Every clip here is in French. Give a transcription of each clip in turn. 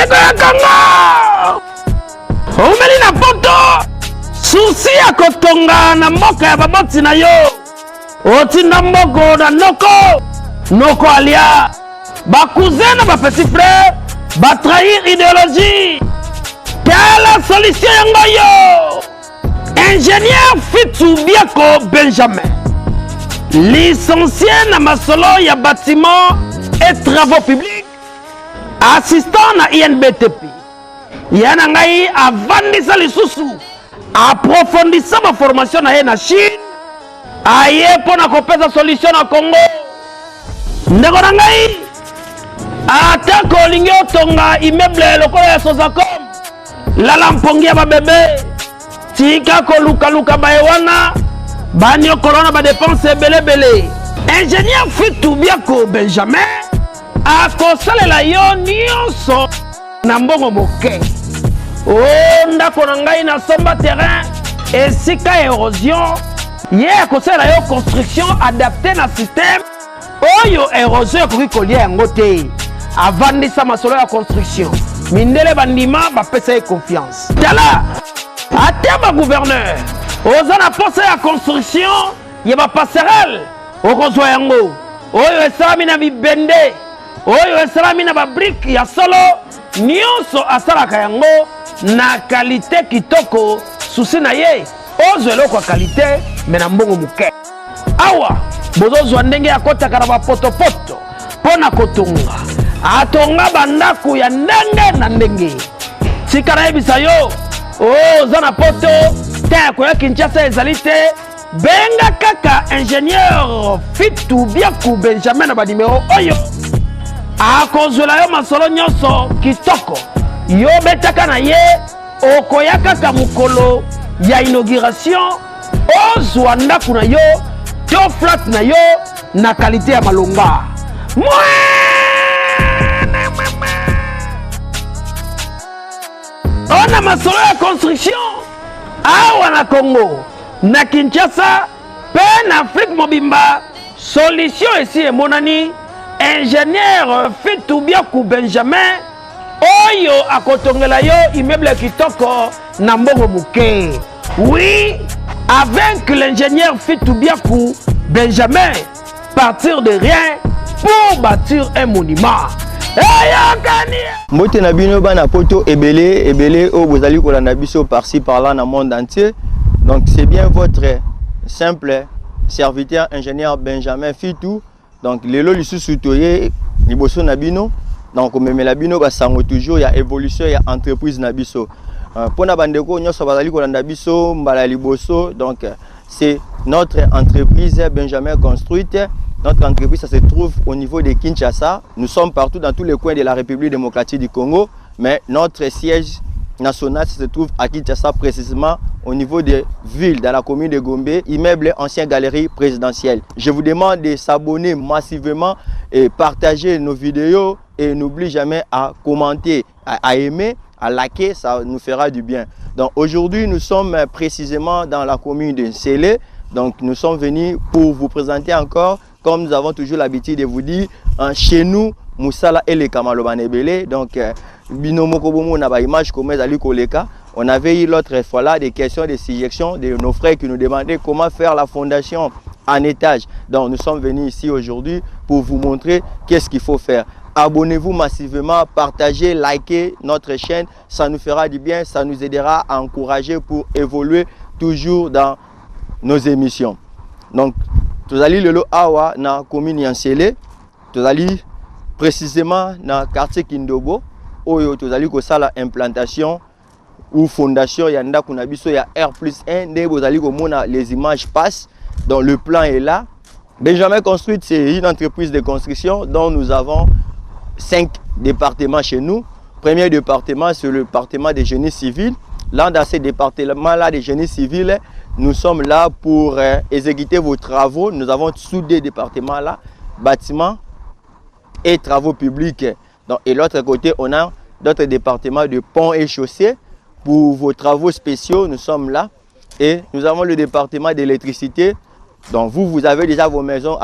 Ndeko ya Congo omeli na poto susi ya kotonga na mboka ya baboti na yo otinda mboko na noko alia bakousin na bapetit frère batrahir idéologie. Quelle solution yango yo? Ingénieur Fitou Biako Benjamin, licencié na masolo ya bâtiment et travaux publics, assistant na INBTP. Yana ngai avandisa lisusu approfondissa ma formation na ye na Chine aye pona kopesa solution na Congo. Ndeko na ngai atako olingi otonga immeuble lokola ya Sosacom lala mpongi ya babebe tika koluka baye wana banyokolona badepense ebelebele. Ingénieur Fitou Biako Benjamin akosalela yo nyonso na mbongo moke. Ndako na ngai na somba terrain esika érosion ye akosalela yo construction adapté na système oyo érosion ekoki kolia yango te. Avandisa masolo ya construction mindele bandima bapesa ye confiance. Tala ate ba gouverneur oza na posa ya construction ya ba passerelle okozwa yango oyo esalami na bibende oyo esalami na ba brique ya solo nyonso asalaka yango na qualité kitoko. Susi na ye ozwa eloko ya qualité me na mbongo moke. Awa bozozwa ndenge ya kotaka na bapotopoto mpona kotonga atonga bandako ya ndenge na ndenge. Tika nayebisa yo oza na poto te koya Kinshasa ezali te, benga kaka ingénieur Fitou Biako Benjamin na banimero oyo akozwela yo masolo nyonso kitoko. Yo betaka na ye okoya kaka mokolo ya inauguration ozwa ndako na yo to flat na yo na qualité ya malonga. Ona masolo ya construction awa na Congo na Kinshasa pe na Afrique mobimba solution esi emonani. Ingénieur Fitou Biako Benjamin oyo akotongela yo immeuble kitoko na mbongo muke. Oui, avec l'ingénieur Fitou Biako Benjamin, partir de rien pour bâtir un monument. Mbote na bino bana poto ebele o bozali kolanda biso par-ci par-là dans le monde entier. Donc c'est bien votre simple serviteur ingénieur Benjamin Fitou. Donc lelo lisusu toye liboso na bino. Donc memela bino basango toujours ya évolution ya entreprise na biso. Pona bandeko nyonso bazali kolanda biso mbala liboso. Donc c'est notre entreprise Benjamin Construite. Notre entreprise, ça se trouve au niveau de Kinshasa. Nous sommes partout dans tous les coins de la République démocratique du Congo. Mais notre siège national se trouve à Kinshasa, précisément au niveau des villes, dans la commune de Gombe, immeuble ancienne galerie présidentielle. Je vous demande de s'abonner massivement et partager nos vidéos. Et n'oublie jamais à commenter, à aimer, à liker, ça nous fera du bien. Donc aujourd'hui, nous sommes précisément dans la commune de Nsele. Donc nous sommes venus pour vous présenter encore, comme nous avons toujours l'habitude de vous dire, chez nous, Moussala et les Kamalobanebele. Donc, on avait eu l'autre fois là des questions de suggestions de nos frères qui nous demandaient comment faire la fondation en étage. Donc, nous sommes venus ici aujourd'hui pour vous montrer qu'est-ce qu'il faut faire. Abonnez-vous massivement, partagez, likez notre chaîne. Ça nous fera du bien, ça nous aidera à encourager pour évoluer toujours dans nos émissions. Donc, tozali lelo awa na commune Nsele, tozali précisément na quartier Kindobo, oyo tozali ko sala implantation ou fondation ya ndako na biso ya R+1, nde bozali ko mona les images passent, donc le plan est là. Benjamin Construite, c'est une entreprise de construction dont nous avons 5 départements chez nous. Premier département, c'est le département des génies civils. Là, dans ce département-là des génies civils, nous sommes là pour exécuter vos travaux. Nous avons sous des départements là, bâtiments et travaux publics. Donc, et l'autre côté, on a d'autres départements de ponts et chaussées. Pour vos travaux spéciaux, nous sommes là. Et nous avons le département d'électricité. Donc vous avez déjà vos maisons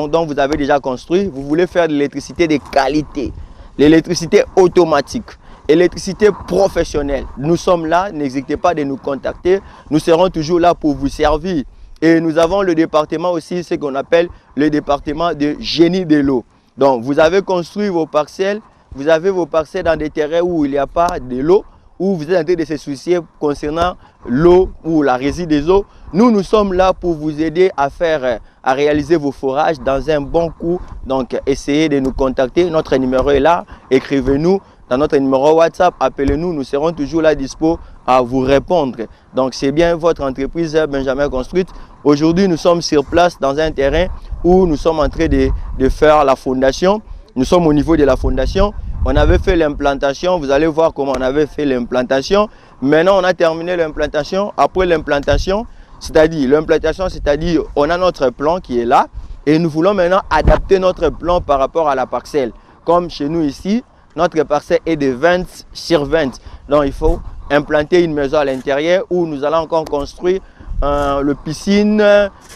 dont vous avez déjà construit. Vous voulez faire de l'électricité de qualité. L'électricité automatique. électricité professionnelle. Nous sommes là, n'hésitez pas de nous contacter. Nous serons toujours là pour vous servir. Et nous avons le département aussi, ce qu'on appelle le département de génie de l'eau. Donc, vous avez construit vos parcelles, vous avez vos parcelles dans des terrains où il n'y a pas de l'eau, où vous êtes en train de se soucier concernant l'eau ou la réside des eaux. Nous sommes là pour vous aider à réaliser vos forages dans un bon coût. Donc, essayez de nous contacter. Notre numéro est là. Écrivez-nous dans notre numéro WhatsApp. Appelez-nous. Nous serons toujours là dispo à vous répondre. Donc, c'est bien votre entreprise Benjamin Construite. Aujourd'hui, nous sommes sur place dans un terrain où nous sommes en train de faire la fondation. Nous sommes au niveau de la fondation. On avait fait l'implantation. Vous allez voir comment on avait fait l'implantation. Maintenant, on a terminé l'implantation. Après l'implantation, c'est-à-dire on a notre plan qui est là et nous voulons maintenant adapter notre plan par rapport à la parcelle. Comme chez nous ici, notre parcelle est de 20 sur 20. Donc il faut implanter une maison à l'intérieur où nous allons encore construire le piscine,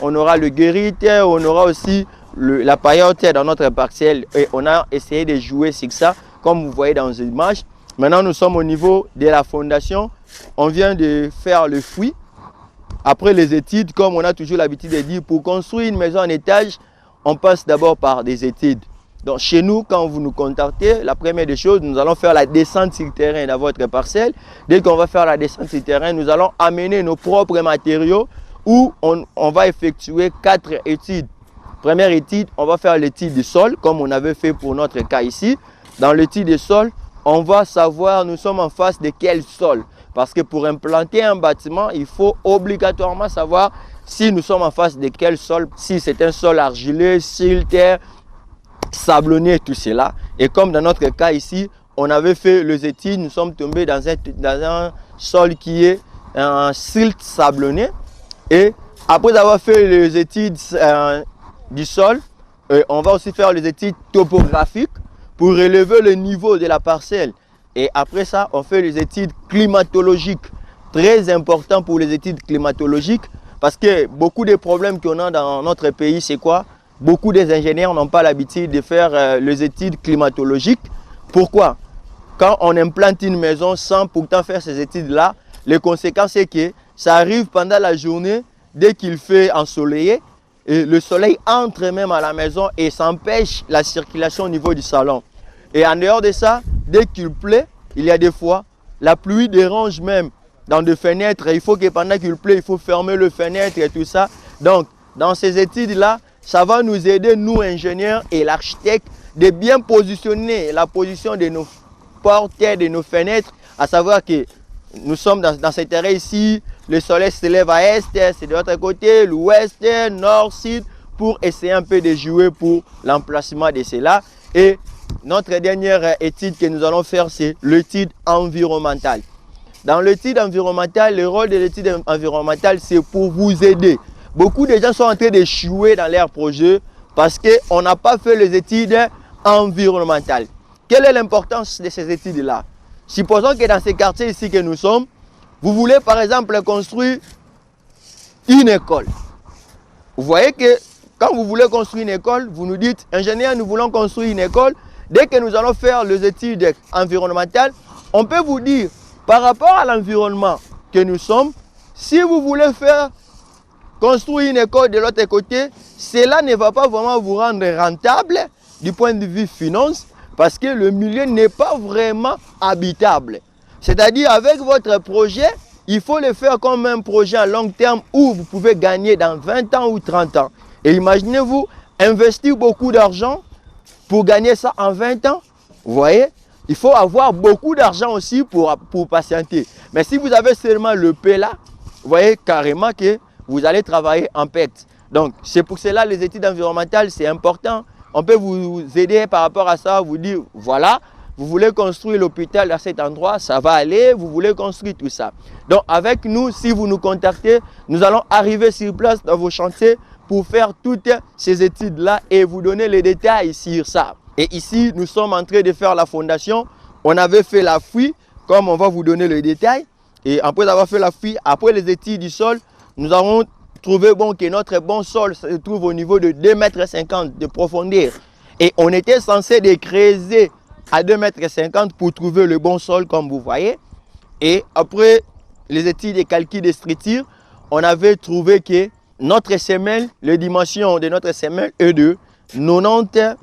on aura le guérite, on aura aussi la paillote dans notre parcelle et on a essayé de jouer sur ça comme vous voyez dans l'image. Maintenant nous sommes au niveau de la fondation, on vient de faire le fruit. Après les études, comme on a toujours l'habitude de dire, pour construire une maison en étage, on passe d'abord par des études. Donc chez nous, quand vous nous contactez, la première des choses, nous allons faire la descente sur le terrain dans votre parcelle. Dès qu'on va faire la descente sur le terrain, nous allons amener nos propres matériaux où on va effectuer 4 études. Première étude, on va faire l'étude du sol, comme on avait fait pour notre cas ici. Dans l'étude du sol, on va savoir nous sommes en face de quel sol. Parce que pour implanter un bâtiment, il faut obligatoirement savoir si nous sommes en face de quel sol, si c'est un sol argileux, silte, sablonné, tout cela. Et comme dans notre cas ici, on avait fait les études, nous sommes tombés dans un sol qui est un silte sablonné. Et après avoir fait les études du sol, on va aussi faire les études topographiques pour relever le niveau de la parcelle. Et après ça, on fait les études climatologiques. Très important pour les études climatologiques parce que beaucoup de problèmes qu'on a dans notre pays, c'est quoi? Beaucoup des ingénieurs n'ont pas l'habitude de faire les études climatologiques. Pourquoi? Quand on implante une maison sans pourtant faire ces études-là, les conséquences c'est que ça arrive pendant la journée, dès qu'il fait ensoleillé, et le soleil entre même à la maison et s'empêche la circulation au niveau du salon. Et en dehors de ça, dès qu'il pleut, il y a des fois, la pluie dérange même dans des fenêtres. Il faut que pendant qu'il pleut, il faut fermer les fenêtres et tout ça. Donc, dans ces études-là, ça va nous aider, nous ingénieurs et l'architecte, de bien positionner la position de nos portes, de nos fenêtres, à savoir que nous sommes dans ce terrain ici, le soleil se lève à est, c'est de l'autre côté, l'ouest, nord, sud, pour essayer un peu de jouer pour l'emplacement de cela. Et notre dernière étude que nous allons faire, c'est l'étude environnementale. Dans l'étude environnementale, le rôle de l'étude environnementale, c'est pour vous aider. Beaucoup de gens sont en train d'échouer dans leur projet parce qu'on n'a pas fait les études environnementales. Quelle est l'importance de ces études-là? Supposons que dans ces quartiers ici que nous sommes, vous voulez par exemple construire une école. Vous voyez que quand vous voulez construire une école, vous nous dites, ingénieur, nous voulons construire une école. Dès que nous allons faire les études environnementales, on peut vous dire, par rapport à l'environnement que nous sommes, si vous voulez construire une école de l'autre côté, cela ne va pas vraiment vous rendre rentable du point de vue finance, parce que le milieu n'est pas vraiment habitable. C'est-à-dire, avec votre projet, il faut le faire comme un projet à long terme où vous pouvez gagner dans 20 ans ou 30 ans. Et imaginez-vous investir beaucoup d'argent pour gagner ça en 20 ans. Vous voyez, il faut avoir beaucoup d'argent aussi pour patienter. Mais si vous avez seulement le P là, vous voyez carrément que vous allez travailler en perte. Donc, c'est pour cela les études environnementales, c'est important. On peut vous aider par rapport à ça, vous dire, voilà, vous voulez construire l'hôpital à cet endroit, ça va aller, vous voulez construire tout ça. Donc, avec nous, si vous nous contactez, nous allons arriver sur place dans vos chantiers pour faire toutes ces études-là et vous donner les détails sur ça. Et ici, nous sommes en train de faire la fondation. On avait fait la fouille, comme on va vous donner les détails. Et après avoir fait la fouille, après les études du sol, nous avons trouvé bon que notre bon sol se trouve au niveau de 2,50 m de profondeur. Et on était censé creuser à 2,50 m pour trouver le bon sol comme vous voyez. Et après les études et calculs de structure, on avait trouvé que notre semelle, les dimensions de notre semelle est de 90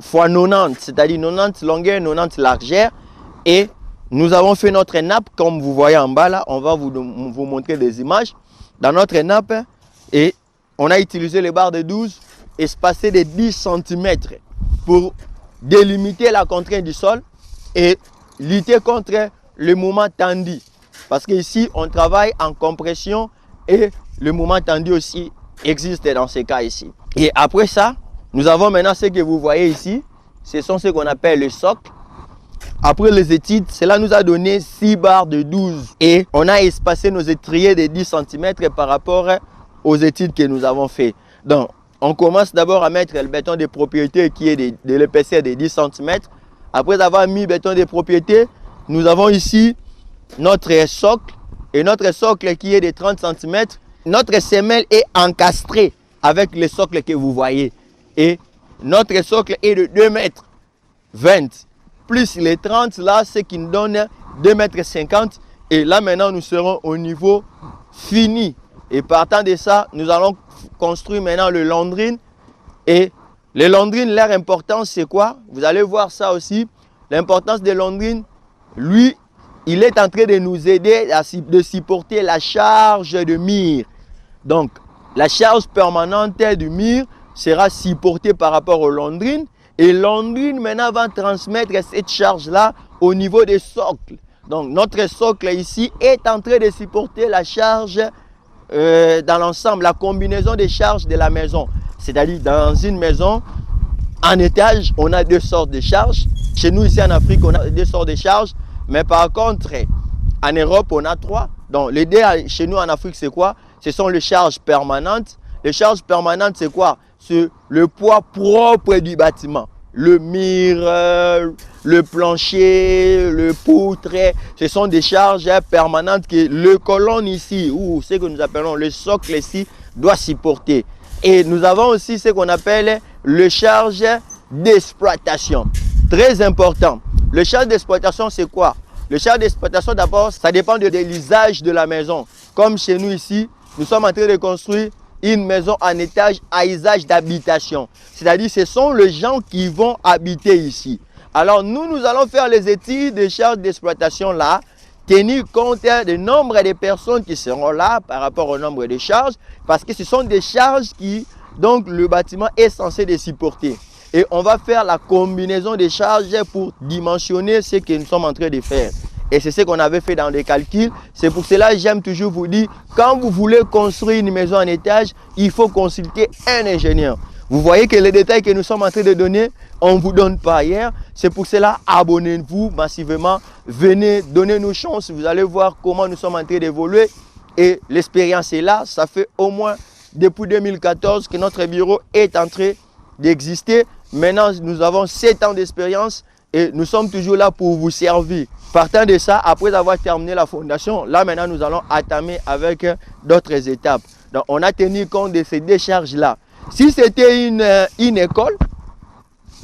fois 90, c'est-à-dire 90 longueur, 90 largeur. Et nous avons fait notre nappe, comme vous voyez en bas là, on va vous montrer des images. Dans notre nappe, et on a utilisé les barres de 12 espacées de 10 cm pour délimiter la contrainte du sol et lutter contre le mouvement tendu. Parce qu'ici, on travaille en compression et le mouvement tendu aussi existe dans ces cas ici. Et après ça, nous avons maintenant ce que vous voyez ici. Ce sont ce qu'on appelle le socle. Après les études, cela nous a donné 6 barres de 12. Et on a espacé nos étriers de 10 cm par rapport aux études que nous avons fait. Donc, on commence d'abord à mettre le béton de propriété qui est de l'épaisseur de 10 cm. Après avoir mis le béton de propriété, nous avons ici notre socle. Et notre socle qui est de 30 cm. Notre semelle est encastrée avec le socle que vous voyez. Et notre socle est de 2,20 m. Plus les 30 là, ce qui nous donne 2,50 m. Et là maintenant, nous serons au niveau fini. Et partant de ça, nous allons construire maintenant le landrine. Et les landrines, leur importance, c'est quoi? Vous allez voir ça aussi. L'importance des landrines, lui, il est en train de nous aider à supporter la charge de mur. Donc, la charge permanente du mur sera supportée par rapport au landrine. Et landrine maintenant va transmettre cette charge-là au niveau des socles. Donc, notre socle ici est en train de supporter la charge dans l'ensemble, la combinaison des charges de la maison. C'est-à-dire, dans une maison, en étage, on a 2 sortes de charges. Chez nous, ici en Afrique, on a 2 sortes de charges. Mais par contre, en Europe, on a 3. Donc, l'idée chez nous en Afrique, c'est quoi? Ce sont les charges permanentes. Les charges permanentes, c'est quoi? C'est le poids propre du bâtiment. Le mur, le plancher, le poutre, ce sont des charges permanentes que le colonne ici, ou ce que nous appelons le socle ici, doit supporter. Et nous avons aussi ce qu'on appelle le charge d'exploitation. Très important. Le charge d'exploitation, c'est quoi? Le charge d'exploitation, d'abord, ça dépend de l'usage de la maison. Comme chez nous ici, nous sommes en train de construire une maison en étage à usage d'habitation. C'est-à-dire, ce sont les gens qui vont habiter ici. Alors, nous allons faire les études de charges d'exploitation là, tenir compte du nombre de personnes qui seront là par rapport au nombre de charges, parce que ce sont des charges qui, donc, le bâtiment est censé les supporter. Et on va faire la combinaison des charges pour dimensionner ce que nous sommes en train de faire. Et c'est ce qu'on avait fait dans les calculs. C'est pour cela que j'aime toujours vous dire, quand vous voulez construire une maison en étage, il faut consulter un ingénieur. Vous voyez que les détails que nous sommes en train de donner, on ne vous donne pas ailleurs. C'est pour cela, abonnez-vous massivement. Venez, donnez-nous chance. Vous allez voir comment nous sommes en train d'évoluer. Et l'expérience est là. Ça fait au moins depuis 2014 que notre bureau est en train d'exister. Maintenant, nous avons 7 ans d'expérience et nous sommes toujours là pour vous servir. Partant de ça, après avoir terminé la fondation, là maintenant nous allons entamer avec d'autres étapes. Donc on a tenu compte de ces décharges-là. Si c'était une école,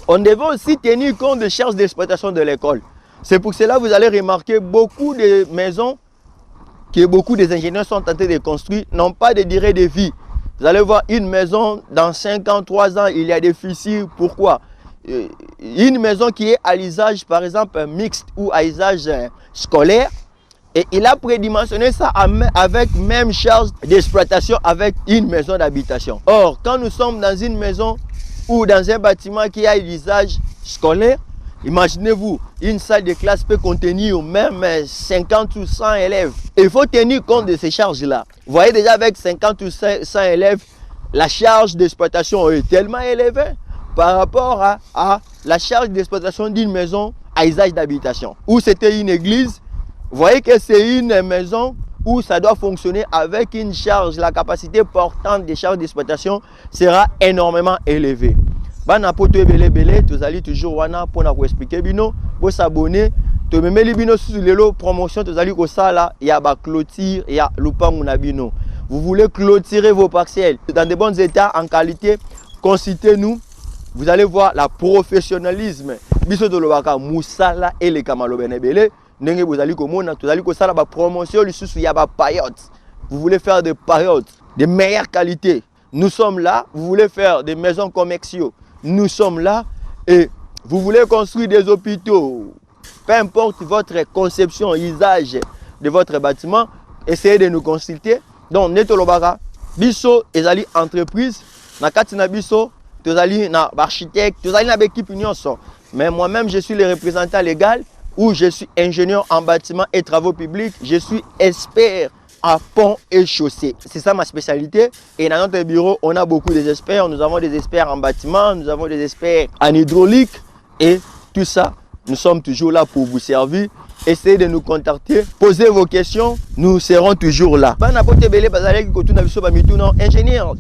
on devait aussi tenir compte des charges d'exploitation de l'école. C'est pour cela que vous allez remarquer beaucoup de maisons que beaucoup des ingénieurs sont tentés de construire n'ont pas de durée de vie. Vous allez voir une maison dans 5 ans, 3 ans, il y a des fissures. Pourquoi? Une maison qui est à l'usage par exemple mixte ou à usage scolaire, et il a prédimensionné ça avec même charge d'exploitation avec une maison d'habitation. Or, quand nous sommes dans une maison ou dans un bâtiment qui a l'usage scolaire, imaginez-vous, une salle de classe peut contenir même 50 ou 100 élèves. Il faut tenir compte de ces charges-là. Vous voyez déjà avec 50 ou 100 élèves, la charge d'exploitation est tellement élevée par rapport à la charge d'exploitation d'une maison à usage d'habitation. Ou c'était une église, vous voyez que c'est une maison où ça doit fonctionner avec une charge, la capacité portante des charges d'exploitation sera énormément élevée. Bana poto ebele bele, tozali toujours wana pour vous expliquer bino, pour s'abonner, to memeli bino sur lelo promotion tozali ko sala ya ba clôture ya lupangu na bino. Vous voulez clôturer vos parcelles dans de bons états en qualité, consultez-nous. Vous allez voir le professionnalisme biso tolobaka musala eleka maloba na ebele ndenge bozali komona tozali kosala ba promotion lisusu ya ba paillotes. Vous voulez faire des paillotes de meilleure qualité, nous sommes là. Vous voulez faire des maisons commerciaux, nous sommes là. Et vous voulez construire des hôpitaux, peu importe votre conception, usage de votre bâtiment, essayez de nous consulter. Donc netolobaka biso ezali entreprise na kati na biso tozali na architecte tozali na équipe nyonso. Mais moi-même je suis le représentant légal où je suis ingénieur en bâtiment et travaux publics, je suis expert à pont et chaussée. C'est ça ma spécialité. Et dans notre bureau, on a beaucoup d'experts. Nous avons des experts en bâtiment, nous avons des experts en hydraulique. Et tout ça, nous sommes toujours là pour vous servir. Essayez de nous contacter, posez vos questions, nous serons toujours là. Ingénieur,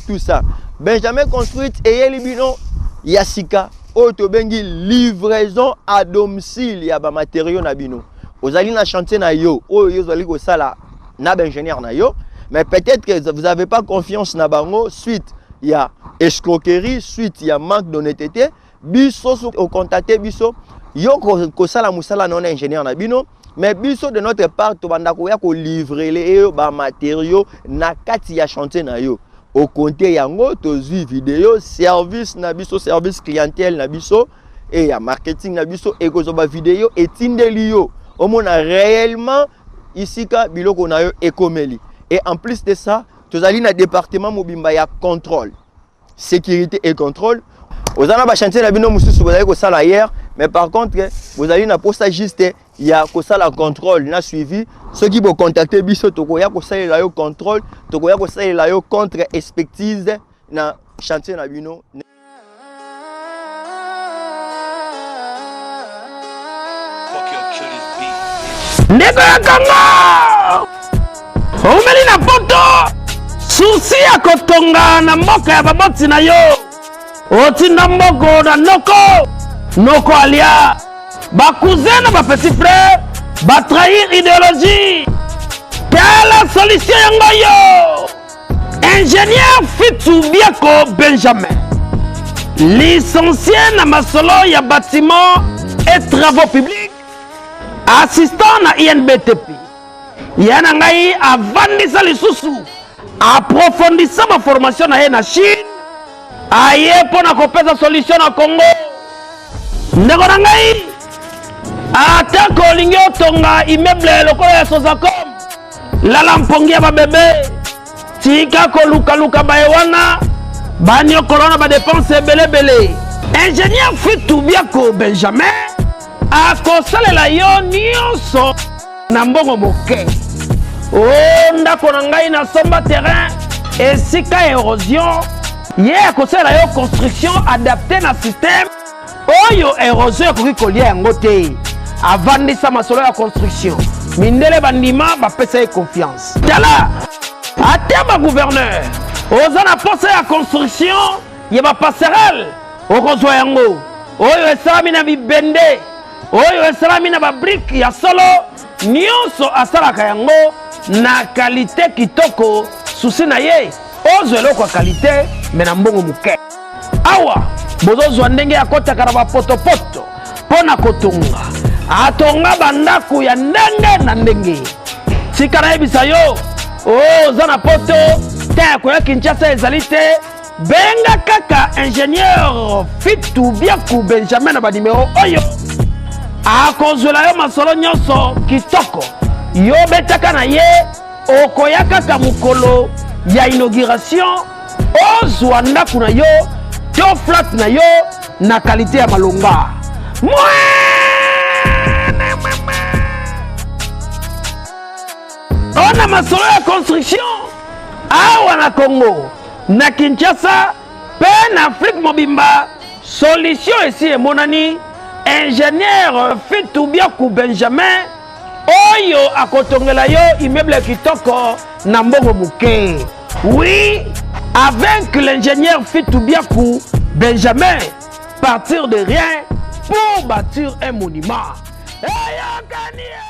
tout ça. Benjamin construite et Libino Yassika. Otobengi livraison à domicile ya ba matériaux na bino. Ozali na chantier na yo, oyo zali ko sala na ingénieur na yo, mais peut-être que vous avez pas confiance na bango suite ya escroquerie, suite ya manque d'honnêteté, biso au contacter biso yo ko sala musala non ingénieur na bino, mais biso de notre part to banda ko ya ko livrer les ba matériaux na kati ya chantier na yo. Au compte yango tozui vidéo service nabiso service clientèle nabiso et ya marketing nabiso et kozoba vidéo et tindelio omona réellement ici ka biloko na yo ekomeli. Et en plus de ça tozali na département mobimba ya contrôle sécurité et contrôle. Vous avez un chantier nabino mususu vous allez ko sala hier, mais par contre vous allez na posta juste il y a ko sala contrôle na suivi. Ceux qui vont contacter biso tokoya ko sala yo contrôle, tokoya ko sala yo contre expertise na chantier nabino. Ndeko ya Congo omeli na poto susi ya kotonga na mboka ya baboti na yo otinda mboko na noko alia bakousin na bapetit frère batrahir idéologie. Quelle solution yango yo? Ingénieur Fitou Biako Benjamin, licencié na masolo ya bâtiment et travaux publics, assistant na INBTP. Yana ngai avandisa lisusu approfondissa ma formation na ye na Chine. Aye pona kopesa solution na Congo. Ndeko na ngai atako olingi otonga immeuble lokola ya Sozacom lala mpongi ya babebe tika kolukaluka baye wana banyokolo na badepense ebelebele. Ingénieur Fitou Biako Benjamin akosalela yo nyonso na mbongo moke. O ndako na ngai na somba terrain esika érosion ye akosalela yo construction adaptée na système oyo érosion ekoki kolia yango te. Avandisa masolo ya construction mindele bandima bapesa ye confiance. Tala ate ba gouverneur oza na posa ya construction ya ba passerelle okozwa yango oyo esalami na bibende oyo esalami na ba brique ya solo nyonso asalaka yango na qualité kitoko. Susi na ye ozwa eloko ya qualité me na mbongo moke. Awa bozozwa ndenge ya kotaka na bapotopoto mpona kotonga atonga bandako ya ndenge na ndenge. Tika nayebisa yo oza na poto te koya Kinshasa ezali te, benga kaka ingénieur Fitou Biako Benjamin na banimero oyo akozwela yo masolo nyonso kitoko. Yo betaka na ye okoya kaka mokolo ya inauguration ozwa ndako na yo to flat na yo na qualité ya malonga. On a masolo ya construction awa na Congo na Kinshasa pe na Afrique mobimba. Solution esi emonani. Ingénieur Fitou Biako Benjamin oyo akotongela yo immeuble kitoko na mbongo muke. Oui, avec l'ingénieur Fitou Biako Benjamin, partir de rien pour bâtir un monument.